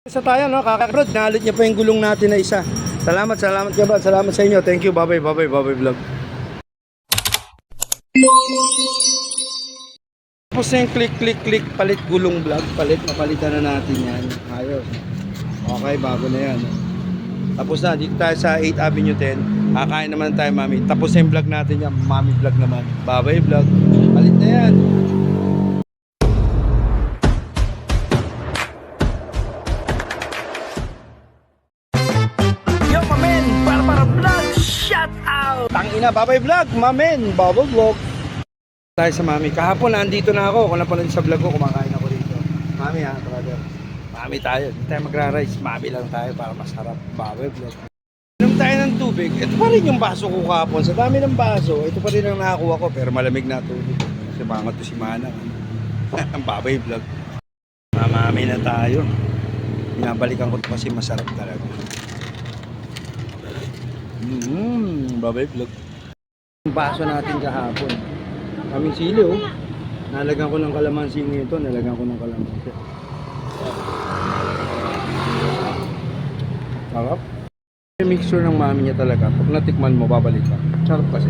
Isa tayo, no? Kakakrod, nalot niya pa yung gulong natin na isa. Salamat ka ba? Salamat sa inyo. Thank you. Bye-bye vlog. Tapos na yung click, palit gulong vlog. Napalitan na natin yan. Ayos. Okay, bago na yan. Tapos na, dito tayo sa 8th Avenue 10. Kakain naman tayo, mami. Tapos na yung vlog natin yan. Mami vlog naman. Bye-bye vlog. Palit na yan. Tangina, bye-bye vlog, mamen, bye-bye vlog. Tayo sa mami. Kahapon nandito na ako. Kung napanood sa vlog ko, kumakain ako dito. Mami ha, brother. Mami tayo. Hindi tayo magra-rice. Mami lang tayo para masarap. Bye-bye vlog. Inom tayo ng tubig. Ito pa rin yung baso ko kahapon. Sa dami ng baso, ito pa rin ang nakakuha ko. Pero malamig na tubig. Kasi bangat to si Manang. Bye-bye vlog. Mami na tayo. Binabalikan ko ito kasi masarap talaga. Bye-bye vlog. Yung baso natin kahapon. Kaming sili oh. Nalagyan ko ng kalamansi nito. Nalagyan ko ng kalamansi. Sarap. Yung mixture ng mami niya talaga. Pag natikman mo, babalik ka. Sarap kasi.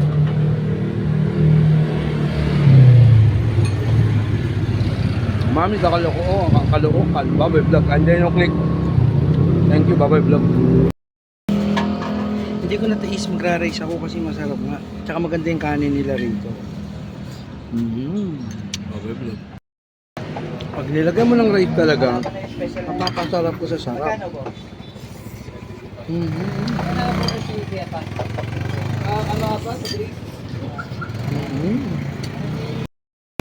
Mami, kakaloko. Oh, kakaloko. Bye-bye vlog. Andiyan yung click. Thank you. Bye-bye vlog. Hindi ko natiis magra-rice ako kasi masarap nga. Tsaka maganda yung kanin nila rito. Okay, vlog. Pag nilagay mo ng rice talaga, mapapasarap ko sa sarap.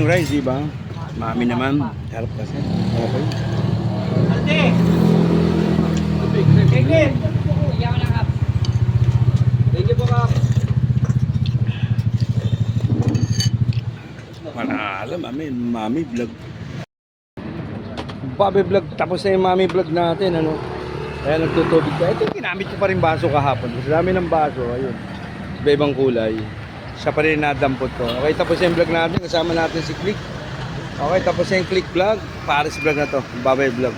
Yung rice, diba? Mami naman. Sarap kasi. Okay. Ate! Kekit! Thank you po, Kap. Manaalam, mami vlog. Bobby vlog, tapos na yung mami vlog natin, ano. Kaya nagtutubig ka. Ito yung ginamit ko pa rin baso kahapon. Kasi dami ng baso, ayun. Iba-ibang kulay. Siya pa rin nadampot ko. Okay, tapos yung vlog natin. Kasama natin si Click. Okay, tapos yung Click vlog. Paris vlog na to. Bobby vlog.